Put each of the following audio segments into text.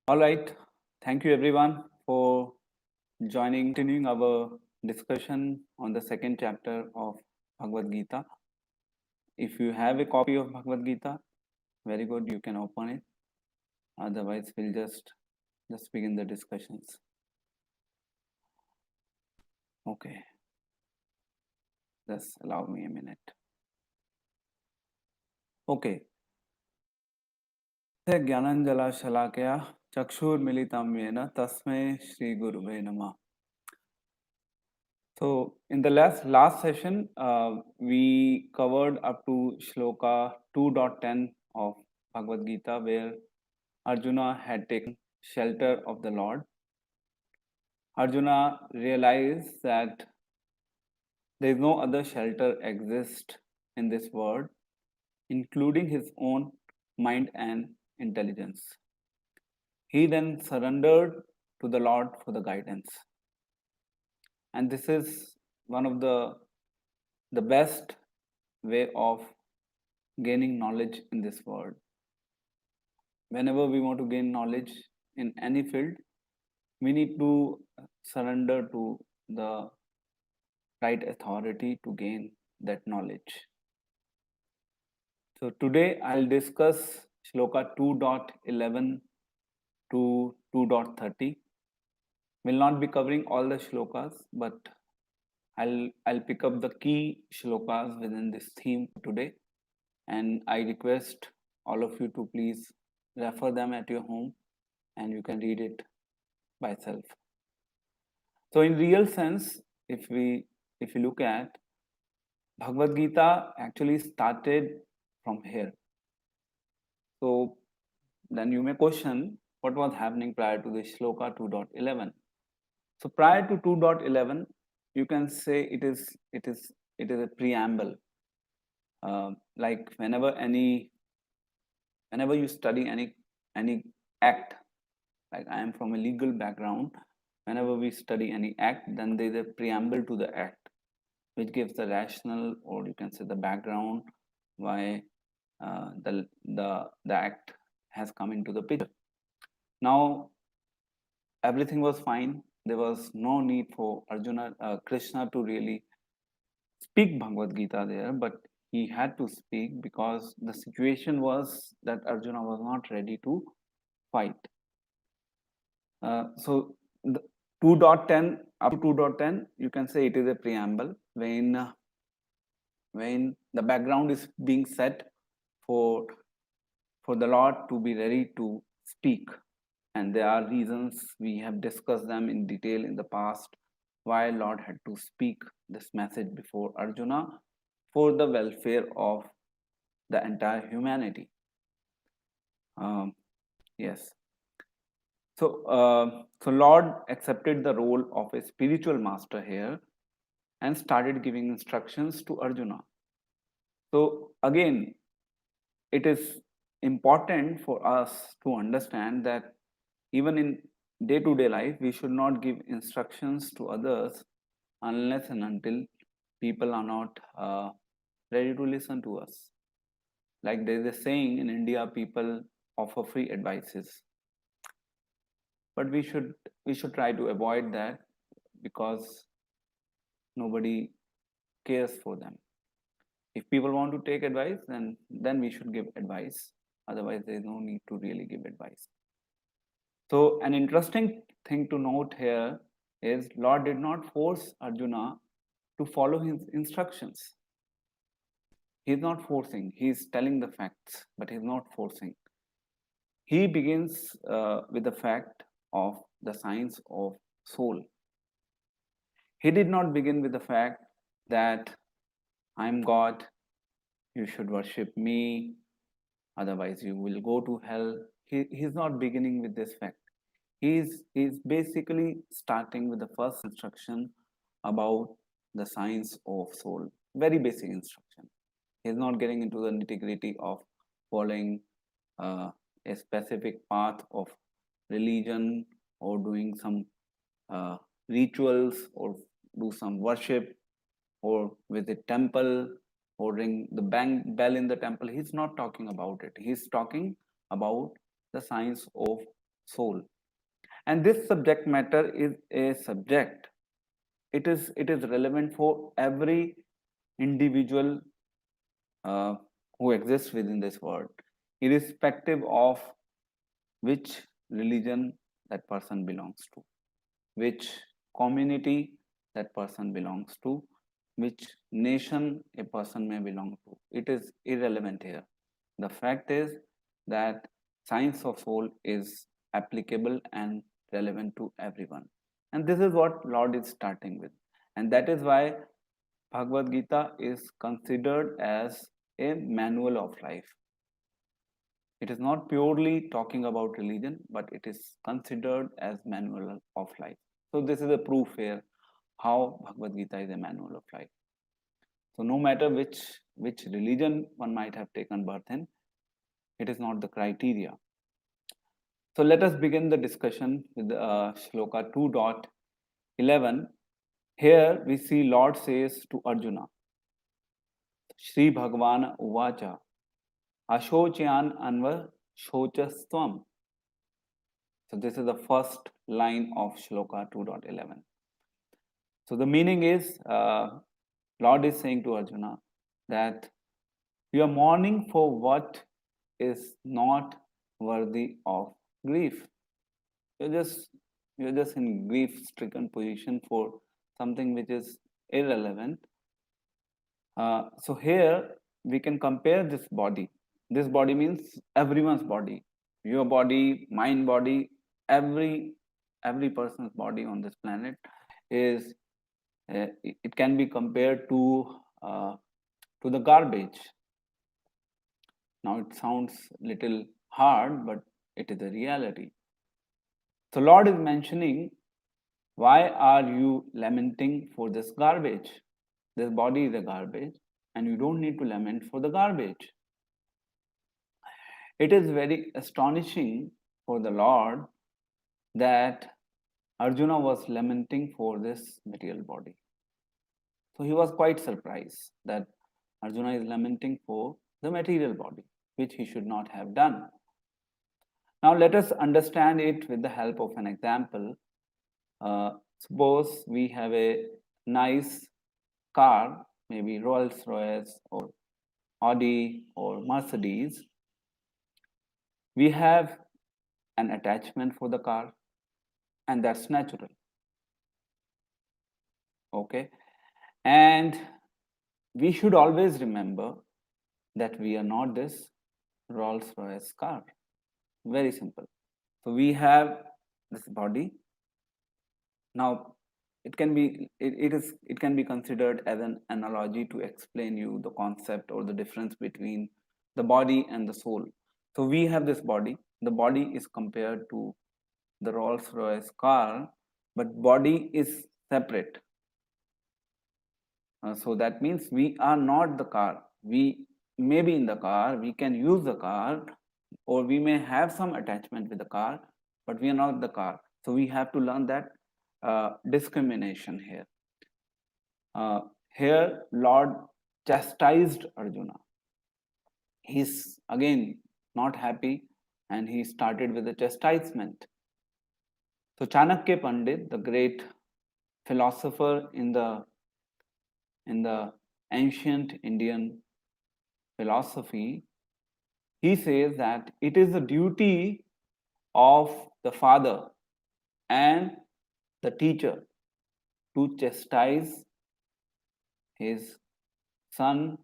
All right. Thank you everyone for joining, continuing our discussion on the second chapter of Bhagavad Gita. If you have a copy of Bhagavad Gita, very good, you can open it. Otherwise, we'll just begin the discussions. Okay. Just allow me a minute. Okay. ज्ञानंजला शलाकया चक्षुर्मिलितं येन तस्मै श्री गुरुवे नमः. So in the last session, we covered up to Shloka 2.10 of Bhagavad Gita, where Arjuna had taken shelter of the Lord. Arjuna realized that there is no other shelter exist in this world, including his own mind and intelligence. He then surrendered to the Lord for the guidance. And this is one of the best way of gaining knowledge in this world. Whenever we want to gain knowledge in any field, we need to surrender to the right authority to gain that knowledge. So today I'll discuss Shloka 2.11 to 2.30. Will not be covering all the shlokas, but I'll pick up the key shlokas within this theme today, and I request all of you to please refer them at your home and you can read it by self. So in real sense, if we look at Bhagavad Gita actually started from here. So then you may question what was happening prior to the shloka 2.11. So prior to 2.11, you can say it is a preamble. Like whenever you study any act, like I am from a legal background, whenever we study any act, then there is a preamble to the act, which gives the rationale, or you can say the background, why the act has come into the picture. Now everything was fine. There was no need for Krishna to really speak Bhagavad Gita there, but he had to speak because the situation was that Arjuna was not ready to fight. So the 2.10 up to 2.10, you can say it is a preamble when the background is being set for the Lord to be ready to speak. And there are reasons, we have discussed them in detail in the past, why Lord had to speak this message before Arjuna for the welfare of the entire humanity. Yes. So Lord accepted the role of a spiritual master here and started giving instructions to Arjuna. So again, it is important for us to understand that even in day-to-day life, we should not give instructions to others unless and until people are not ready to listen to us. Like there is a saying in India, people offer free advices, but we should try to avoid that because nobody cares for them. If people want to take advice, then we should give advice. Otherwise, there is no need to really give advice. So an interesting thing to note here is Lord did not force Arjuna to follow his instructions. He is not forcing. He is telling the facts, but he is not forcing. He begins with the fact of the science of soul. He did not begin with the fact that I am God, you should worship me, otherwise you will go to hell. He is not beginning with this fact. He is basically starting with the first instruction about the science of soul. Very basic instruction. He is not getting into the nitty-gritty of following a specific path of religion or doing some rituals or do some worship or visit temple or ring the bell in the temple. He's not talking about it. He's talking about the science of soul. And this subject matter is a subject. It is relevant for every individual uh, who exists within this world, irrespective of which religion that person belongs to, which community that person belongs to, which nation a person may belong to. It is irrelevant here. The fact is that science of soul is applicable and relevant to everyone. And this is what Lord is starting with. And that is why Bhagavad Gita is considered as a manual of life. It is not purely talking about religion, but it is considered as manual of life. So this is a proof here how Bhagavad Gita is a manual of life. So no matter which religion one might have taken birth in, it is not the criteria. So let us begin the discussion with Shloka 2.11. Here we see Lord says to Arjuna, Shri Bhagavan Uvacha, Ashocyan Anva Shochastvam. So this is the first line of Shloka 2.11. So the meaning is, Lord is saying to Arjuna that you are mourning for what is not worthy of grief. You're just you're just in grief-stricken position for something which is irrelevant. So here we can compare this body. This body means everyone's body, your body, mine body, every person's body on this planet is it can be compared to the garbage. Now it sounds little hard, but it is a reality. So Lord is mentioning, why are you lamenting for this garbage? This body is a garbage, and you don't need to lament for the garbage. It is very astonishing for the Lord that Arjuna was lamenting for this material body. So he was quite surprised that Arjuna is lamenting for the material body, which he should not have done. Now let us understand it with the help of an example. Suppose we have a nice car, maybe Rolls Royce or Audi or Mercedes. We have an attachment for the car, and that's natural. Okay, and we should always remember that we are not this Rolls Royce car. Very simple. So we have this body. Now it can be considered as an analogy to explain you the concept or the difference between the body and the soul. So we have this body. The body is compared to the Rolls Royce car, but body is separate. So that means we are not the car. We may be in the car, we can use the car, or we may have some attachment with the car, but we are not the car. So we have to learn that discrimination here. Here, Lord chastised Arjuna. He's again not happy, and he started with a chastisement. So Chanakya Pandit, the great philosopher in the ancient Indian philosophy, he says that it is the duty of the father and the teacher to chastise his son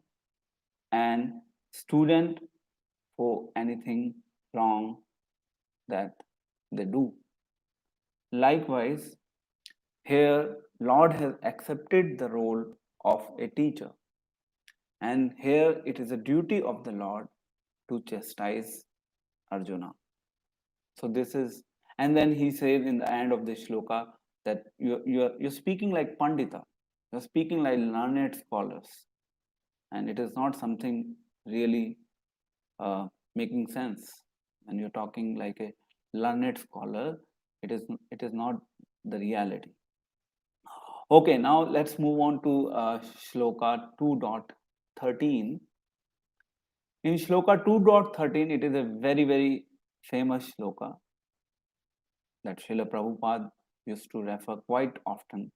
and student for anything wrong that they do. Likewise, here Lord has accepted the role of a teacher, and here it is a duty of the Lord to chastise Arjuna. So this is, and then he says in the end of the shloka that you're speaking like Pandita, you're speaking like learned scholars, and it is not something really making sense. When you're talking like a learned scholar, it is not the reality. Okay, now let's move on to shloka 2.13. In shloka 2.13, it is a very, very famous shloka. that Srila Prabhupada used to refer quite often,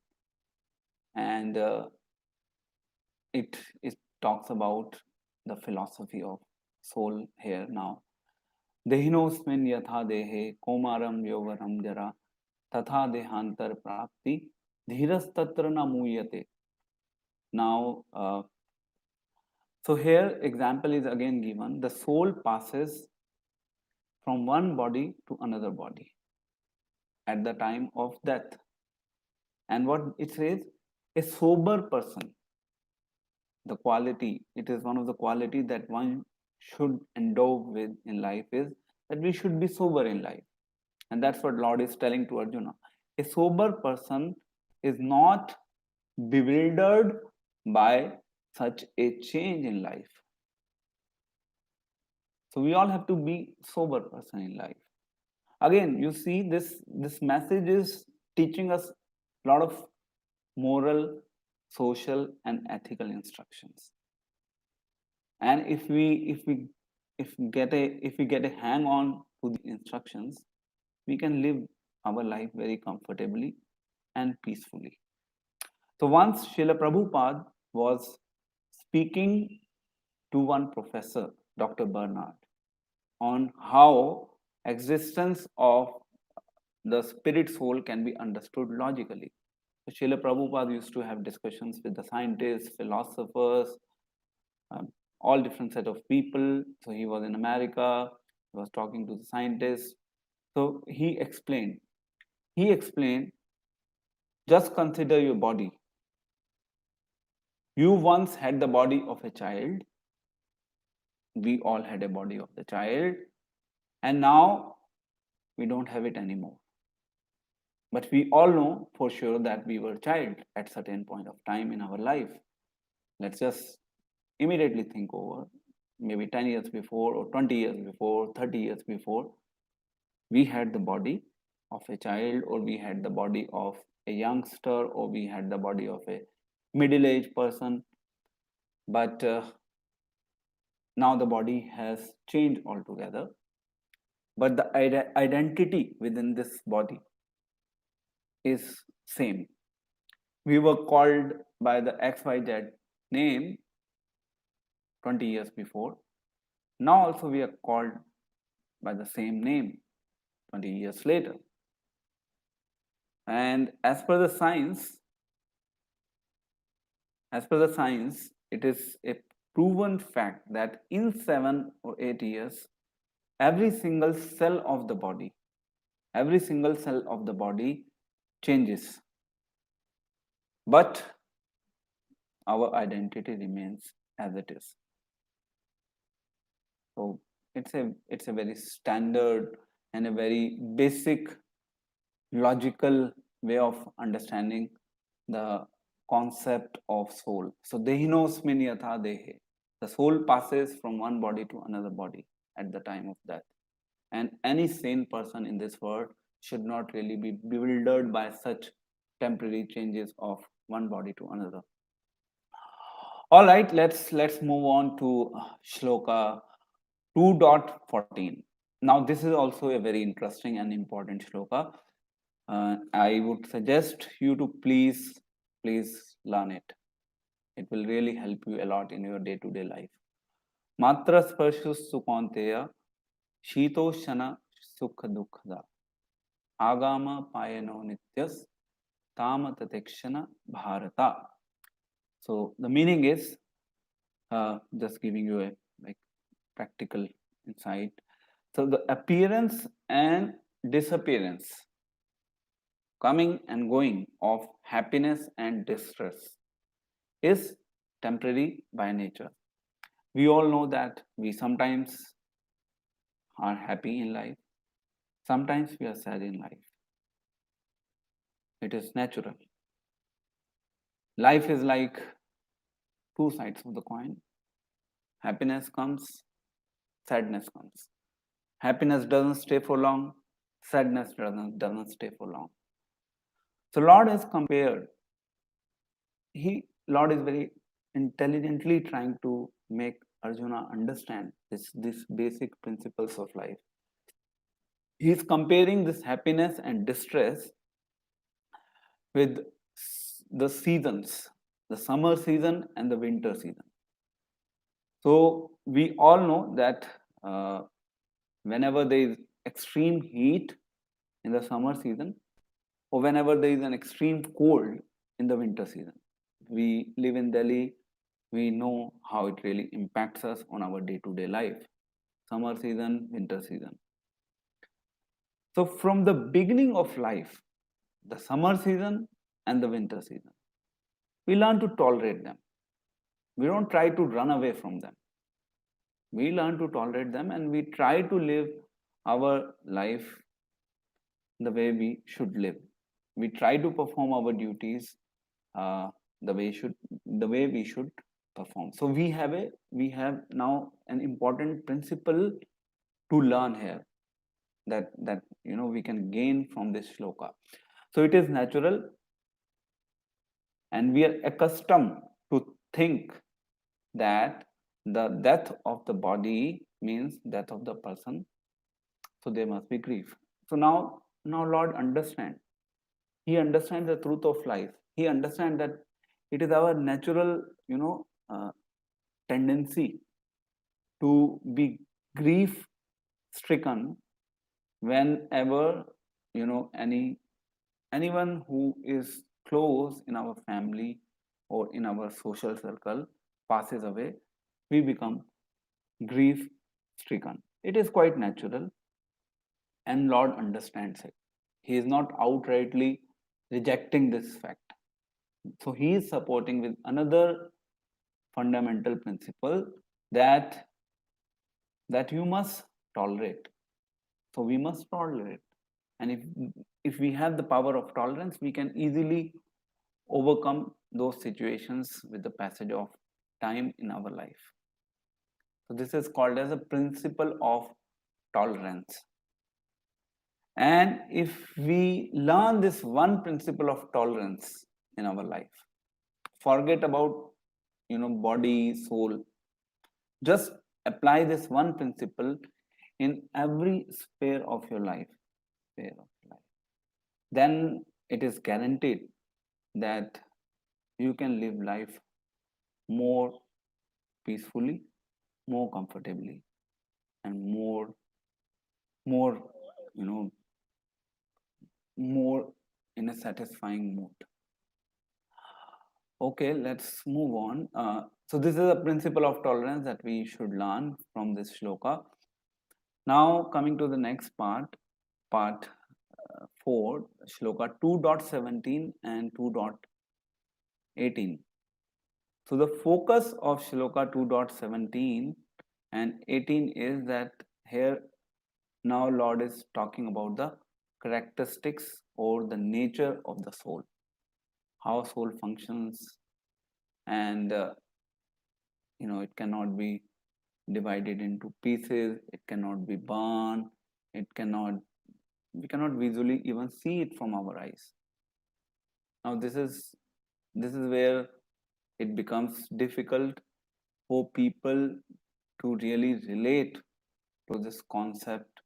and it talks about the philosophy of soul here now. Dehinosmin yatha dehe komaram yogaram jara tatha dehantar prapti dhiras tatra na muyate. Now, so here example is again given. The soul passes from one body to another body at the time of death. And what it says, a sober person, the quality, it is one of the quality that one should endow with in life is that we should be sober in life. And that's what Lord is telling to Arjuna. A sober person is not bewildered by such a change in life. So we all have to be sober person in life. Again, you see this message is teaching us a lot of moral, social, and ethical instructions. And if we get a hang on to the instructions, we can live our life very comfortably and peacefully. So once Srila Prabhupada was speaking to one professor, Dr. Bernard, on how existence of the spirit soul can be understood logically. So Srila Prabhupada used to have discussions with the scientists, philosophers, all different set of people. So he was in America, he was talking to the scientists. So he explained, just consider your body. You once had the body of a child. We all had a body of the child. And now we don't have it anymore. But we all know for sure that we were a child at certain point of time in our life. Let's just immediately think over, maybe 10 years before or 20 years before, 30 years before, we had the body of a child, or we had the body of a youngster, or we had the body of a middle-aged person. But now the body has changed altogether. But the identity within this body is same. We were called by the XYZ name 20 years before. Now also we are called by the same name 20 years later. And as per the science, it is a proven fact that in 7 or 8 years, every single cell of the body changes. But our identity remains as it is. So it's a very standard and a very basic logical way of understanding the concept of soul. So dehinosmin yatha dehe. The soul passes from one body to another body at the time of death. And any sane person in this world should not really be bewildered by such temporary changes of one body to another. All right, let's move on to Shloka 2.14. Now, this is also a very interesting and important shloka. I would suggest you to please learn it. It will really help you a lot in your day-to-day life. Matra sparshus sukanteya shitoshana sukha dukkha agama payano nityas tamatatekshana bharata. So the meaning is, just giving you a practical insight. So the appearance and disappearance, coming and going of happiness and distress is temporary by nature. We all know that we sometimes are happy in life, sometimes we are sad in life. It is natural. Life is like two sides of the coin. Happiness comes, sadness comes. Happiness doesn't stay for long, sadness doesn't stay for long. So Lord has compared, Lord is very intelligently trying to make Arjuna understand these basic principles of life. He is comparing this happiness and distress with the seasons, the summer season and the winter season. So we all know that uh, whenever there is extreme heat in the summer season, or whenever there is an extreme cold in the winter season, we live in Delhi, we know how it really impacts us on our day-to-day life. Summer season, winter season. So from the beginning of life, the summer season and the winter season, we learn to tolerate them. We don't try to run away from them. We learn to tolerate them and we try to live our life the way we should live. We try to perform our duties uh, the way we should perform. So we have now an important principle to learn here that we can gain from this shloka. So it is natural, and we are accustomed to think that the death of the body means death of the person, so there must be grief. So now Lord understand. He understands the truth of life. He understands that it is our natural, tendency to be grief stricken whenever anyone who is close in our family or in our social circle passes away. We become grief stricken. It is quite natural, and Lord understands it. He is not outrightly rejecting this fact. So he is supporting with another fundamental principle that you must tolerate. So we must tolerate, and if we have the power of tolerance, we can easily overcome those situations with the passage of time in our life. So this is called as a principle of tolerance. And if we learn this one principle of tolerance in our life, forget about body, soul, just apply this one principle in every sphere of your life, then it is guaranteed that you can live life more peacefully, more comfortably, and more, you know, more in a satisfying mood. Okay, let's move on. So this is a principle of tolerance that we should learn from this shloka. Now coming to the next part 4, shloka 2.17 and 2.18. So the focus of shloka 2.17 and 18 is that here now Lord is talking about the characteristics or the nature of the soul, how soul functions, and it cannot be divided into pieces, it cannot be burned, it cannot we cannot visually even see it from our eyes. Now this is where it becomes difficult for people to really relate to this concept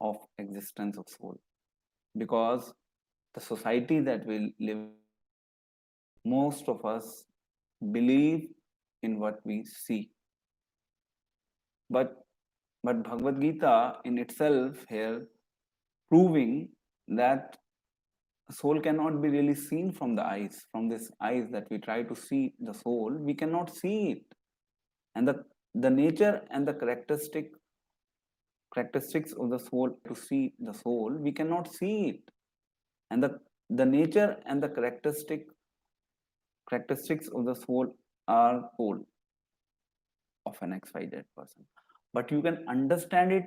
of existence of soul, because the society that we live in, most of us believe in what we see. But but Bhagavad Gita in itself here proving that soul cannot be really seen from the eyes, from this eyes that we try to see the soul, we cannot see it. And the nature and the characteristics of the soul, to see the soul, we cannot see it. And the nature and the characteristics of the soul are soul of an XYZ person. But you can understand it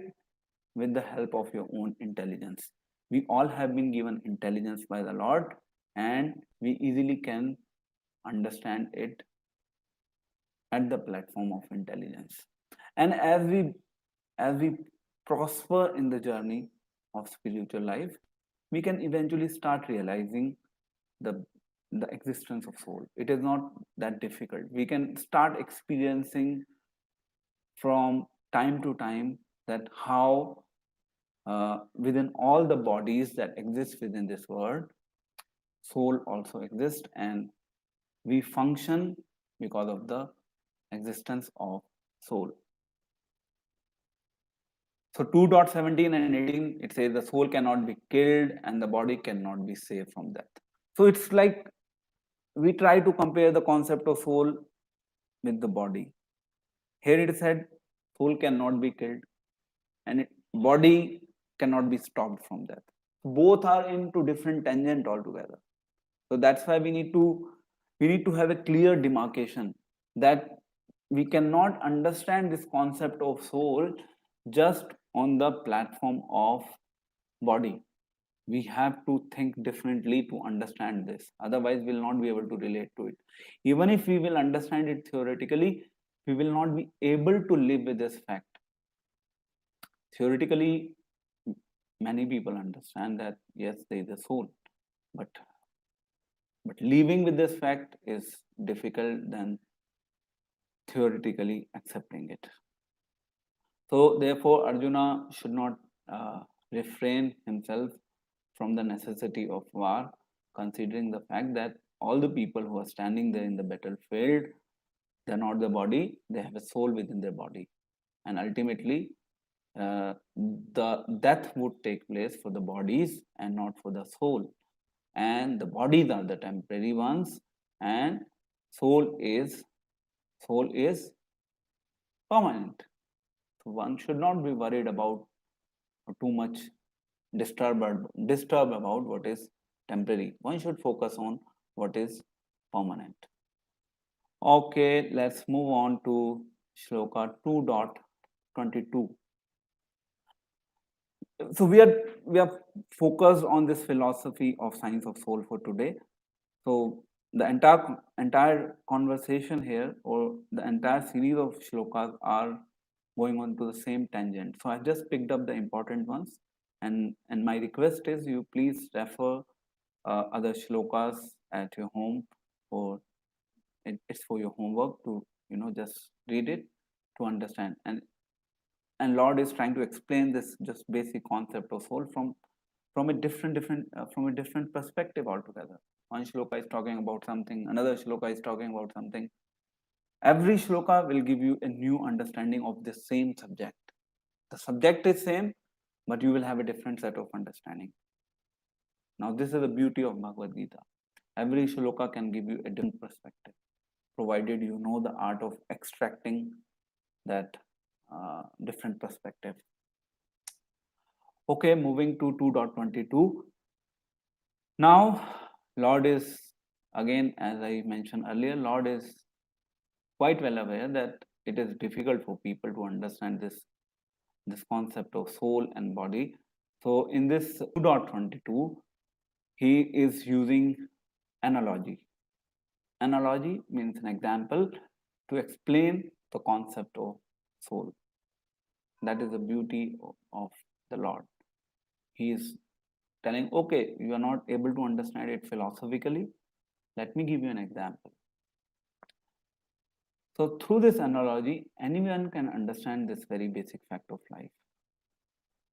with the help of your own intelligence. We all have been given intelligence by the Lord, and we easily can understand it at the platform of intelligence. And as we prosper in the journey of spiritual life, we can eventually start realizing the the existence of soul. It is not that difficult. We can start experiencing from time to time that how within all the bodies that exist within this world, soul also exists, and we function because of the existence of soul. So 2.17 and 18, it says the soul cannot be killed and the body cannot be saved from death. So it's like we try to compare the concept of soul with the body. Here it is said soul cannot be killed and body cannot be stopped from death. Both are into different tangent altogether. So that's why we need to have a clear demarcation that we cannot understand this concept of soul just on the platform of body. We have to think differently to understand this, otherwise we'll not be able to relate to it. Even if we will understand it theoretically, we will not be able to live with this fact. Theoretically, many people understand that yes, there is a soul, but living with this fact is difficult than theoretically accepting it. So therefore Arjuna should not refrain himself from the necessity of war, considering the fact that all the people who are standing there in the battlefield, they are not the body, they have a soul within their body, and ultimately the death would take place for the bodies and not for the soul, and the bodies are the temporary ones, and soul is permanent. So one should not be worried about too much disturb about what is temporary. One should focus on what is permanent. Okay, let's move on to Shloka 2.22. So we are focused on this philosophy of science of soul for today. So the entire conversation here, or the entire series of shlokas, are going on to the same tangent. So I just picked up the important ones, and my request is you please refer other shlokas at your home, or it's for your homework to just read it to understand. And Lord is trying to explain this just basic concept of soul from a different perspective altogether. One shloka is talking about something, another shloka is talking about something. Every shloka will give you a new understanding of the same subject. The subject is same, but you will have a different set of understanding. Now this is the beauty of Bhagavad Gita. Every shloka can give you a different perspective, provided you know the art of extracting that different perspective. Okay, moving to 2.22. Now, Lord is, again, as I mentioned earlier, Lord is quite well aware that it is difficult for people to understand this concept of soul and body. So in this 2.22, he is using analogy. Analogy means an example to explain the concept of soul. That is the beauty of the Lord. He is telling, okay, you are not able to understand it philosophically. Let me give you an example. So through this analogy, anyone can understand this very basic fact of life.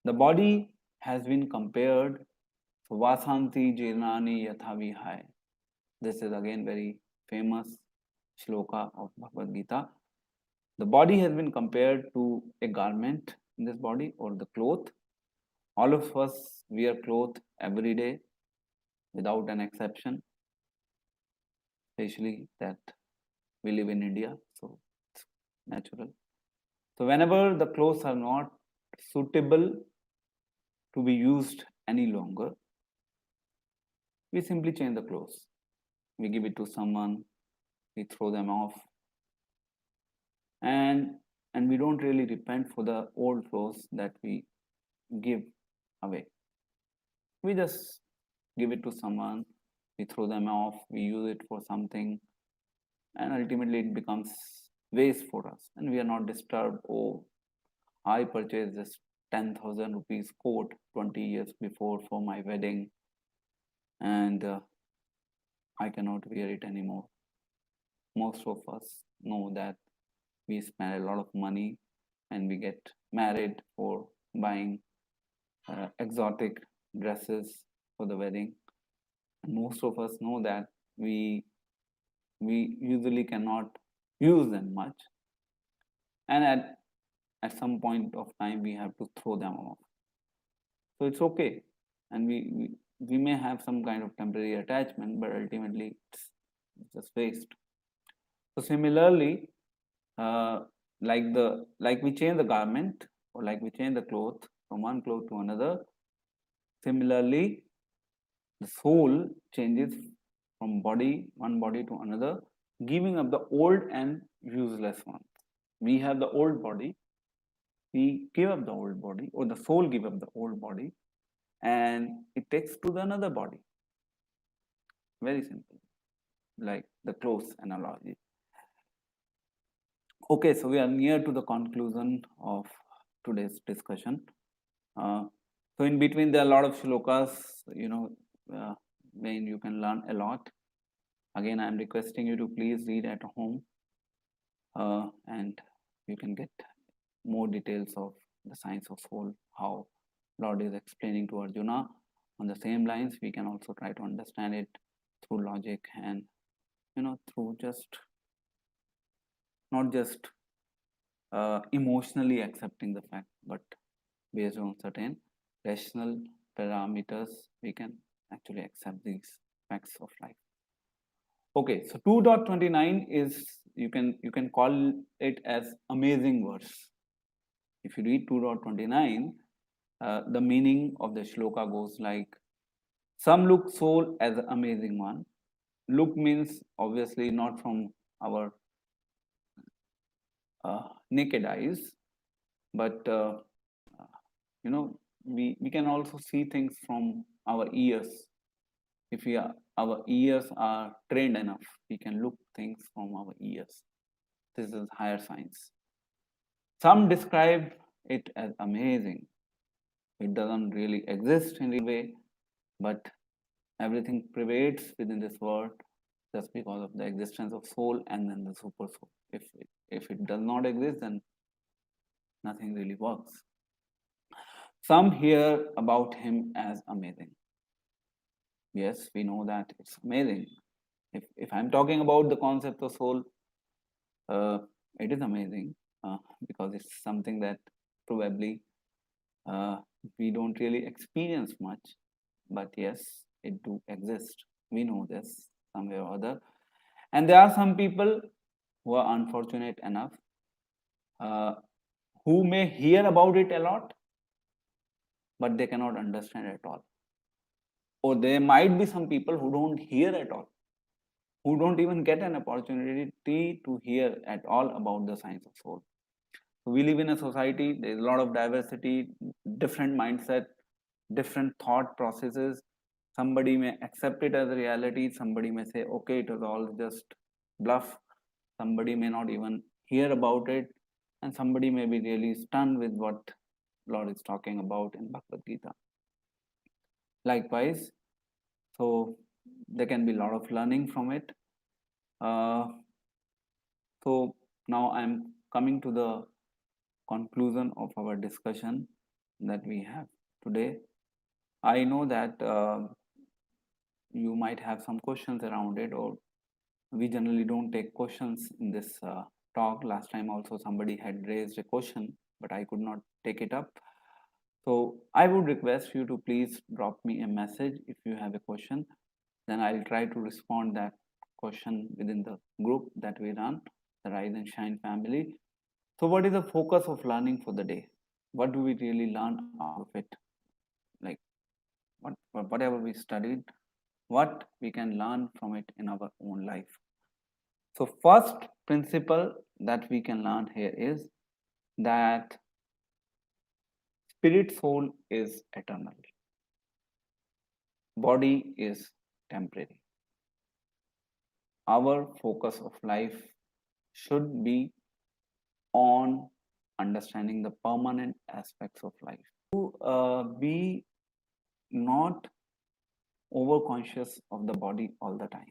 The body has been compared, so Vasanti Jirnani Yathavihai. This is again very famous shloka of Bhagavad Gita. The body has been compared to a garment in this body, or the cloth. All of us wear cloth every day without an exception, especially that we live in India, so it's natural. So whenever the clothes are not suitable to be used any longer, we simply change the clothes. We give it to someone, we throw them off, and we don't really repent for the old clothes that we give away. We just give it to someone, we throw them off, we use it for something, and ultimately it becomes waste for us, and we are not disturbed. Oh, I purchased this 10,000 rupees coat 20 years before for my wedding, and I cannot wear it anymore. Most of us know that we spend a lot of money and we get married for buying exotic dresses for the wedding. And most of us know that we usually cannot use them much, and at some point of time we have to throw them off. So it's okay, and we may have some kind of temporary attachment, but ultimately it's just waste. So similarly, like we change the garment, or like we change the cloth from one cloth to another, similarly the soul changes from one body to another, giving up the old and useless one. We have the old body, we give up the old body, or the soul give up the old body, and it takes to the another body. Very simple, like the clothes analogy. Okay, so we are near to the conclusion of today's discussion. So in between there are a lot of shlokas, when you can learn a lot. Again, I am requesting you to please read at home, and you can get more details of the science of soul, how Lord is explaining to Arjuna. On the same lines, we can also try to understand it through logic, and through just not just emotionally accepting the fact, but based on certain rational parameters, we can actually accept these facts of life. Okay, so 2.29 is, you can call it as amazing verse. If you read 2.29, the meaning of the shloka goes like, some look soul as an amazing one. Look means obviously not from our naked eyes, but we can also see things from our ears. If our ears are trained enough, we can look things from our ears. This is higher science. Some describe it as amazing. It doesn't really exist in real way, but everything prevails within this world just because of the existence of soul and then the super soul. If it does not exist, then nothing really works. Some hear about him as amazing. Yes, we know that it's amazing. If I'm talking about the concept of soul, it is amazing, because it's something that probably we don't really experience much, but yes, it do exist. We know this some way or other. And there are some people who are unfortunate enough, uh, who may hear about it a lot, but they cannot understand at all. Or there might be some people who don't hear at all, who don't even get an opportunity to hear at all about the science of soul. So we live in a society, there's a lot of diversity, different mindset, different thought processes. Somebody may accept it as a reality, somebody may say, okay, it was all just bluff. Somebody may not even hear about it, and somebody may be really stunned with what Lord is talking about in Bhagavad Gita. Likewise, so there can be a lot of learning from it. So now I'm coming to the conclusion of our discussion that we have today. I know that you might have some questions around it, or we generally don't take questions in this talk. Last time also somebody had raised a question, but I could not take it up. So I would request you to please drop me a message if you have a question. Then I'll try to respond that question within the group that we run, the Rise and Shine family. So what is the focus of learning for the day? What do we really learn out of it? Like whatever we studied, what we can learn from it in our own life. So first principle that we can learn here is that spirit soul is eternal. Body is temporary. Our focus of life should be on understanding the permanent aspects of life. To be not over conscious of the body all the time.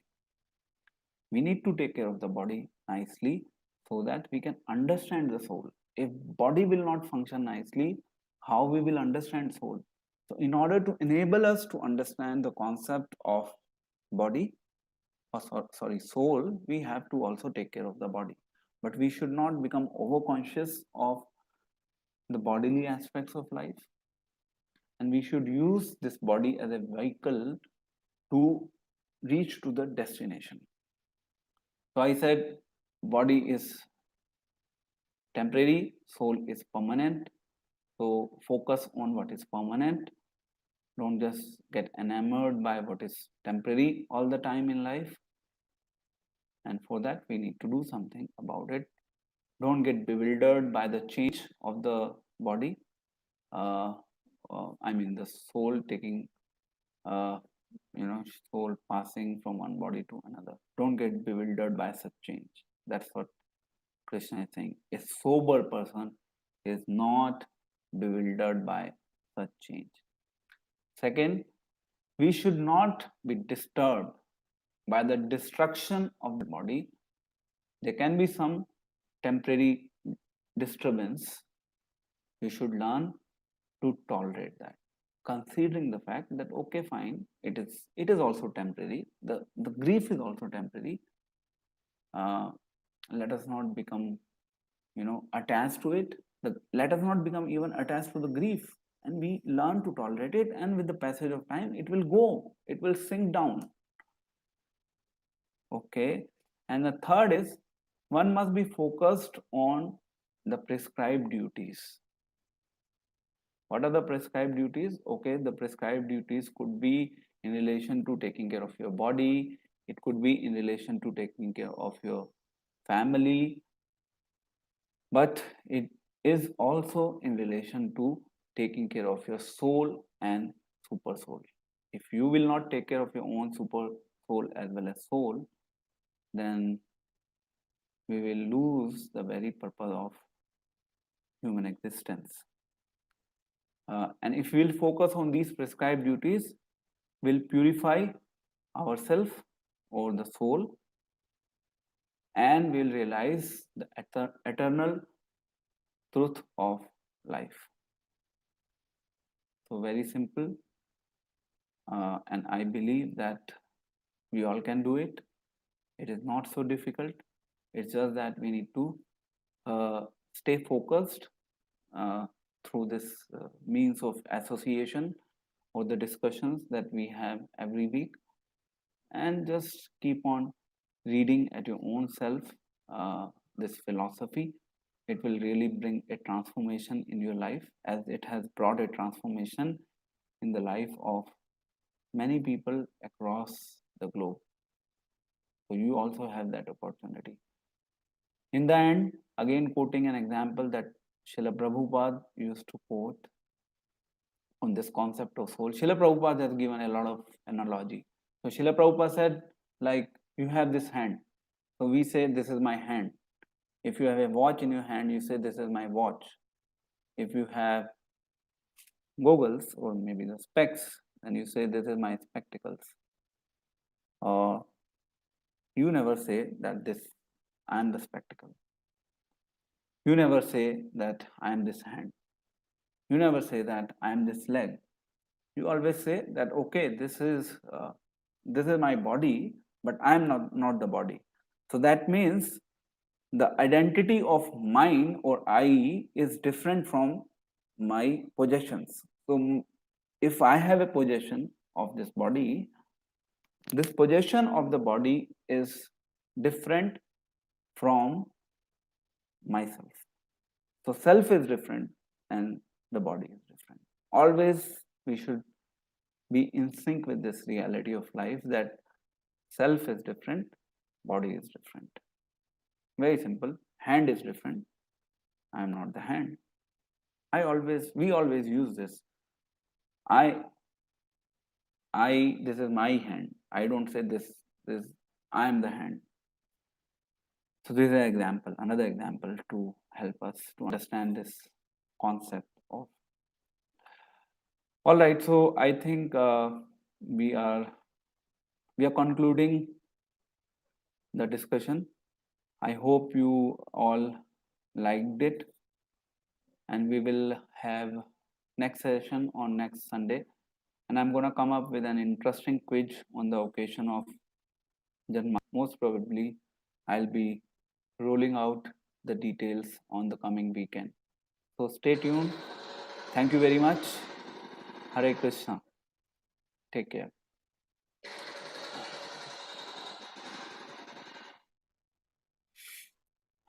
We need to take care of the body nicely so that we can understand the soul. If body will not function nicely, how we will understand soul? So in order to enable us to understand the concept of body, or sorry, soul, we have to also take care of the body. But we should not become overconscious of the bodily aspects of life, and we should use this body as a vehicle to reach to the destination. So I said body is temporary, soul is permanent. So focus on what is permanent. Don't just get enamored by what is temporary all the time in life. And for that, we need to do something about it. Don't get bewildered by the change of the body. Uh, I mean, the soul taking, uh, soul passing from one body to another. Don't get bewildered by such change. That's what Krishna is saying. A sober person is not bewildered by such change. Second, we should not be disturbed by the destruction of the body. There can be some temporary disturbance. We should learn to tolerate that, considering the fact that okay, fine, it is also temporary. The grief is also temporary. Let us not become attached to it. Let us not become even attached to the grief, and we learn to tolerate it, and with the passage of time it will go, it will sink down. Okay. And the third is, one must be focused on the prescribed duties. What are the prescribed duties? Okay, the prescribed duties could be in relation to taking care of your body, it could be in relation to taking care of your family, but it is also in relation to taking care of your soul and super soul. If you will not take care of your own super soul as well as soul, then we will lose the very purpose of human existence. And if we will focus on these prescribed duties, we'll purify ourselves or the soul, and we'll realize the eternal truth of life. So very simple, and I believe that we all can do it. It is not so difficult. It's just that we need to stay focused through this means of association or the discussions that we have every week, and just keep on reading at your own self this philosophy. It will really bring a transformation in your life, as it has brought a transformation in the life of many people across the globe. So you also have that opportunity. In the end, again quoting an example that Srila Prabhupada used to quote on this concept of soul. Srila Prabhupada has given a lot of analogy. So Srila Prabhupada said, like, you have this hand. So we say, this is my hand. If you have a watch in your hand, you say, this is my watch. If you have goggles or maybe the specs, then you say, this is my spectacles. Or you never say that I am the spectacle. You never say that I am this hand. You never say that I am this leg. You always say that okay, this is my body, but I am not the body. So that means the identity of mine or I is different from my possessions. So if I have a possession of this body, this possession of the body is different from myself. So self is different and the body is different. Always we should be in sync with this reality of life, that self is different, body is different. Very simple. Hand is different. I am not the hand. We always use this. I, this is my hand. I don't say this, I am the hand. So this is an example, another example to help us to understand this concept of. All right. So I think we are concluding the discussion. I hope you all liked it, and we will have next session on next Sunday, and I'm gonna come up with an interesting quiz on the occasion of Janma. Most probably, I'll be rolling out the details on the coming weekend. So stay tuned. Thank you very much. Hare Krishna. Take care.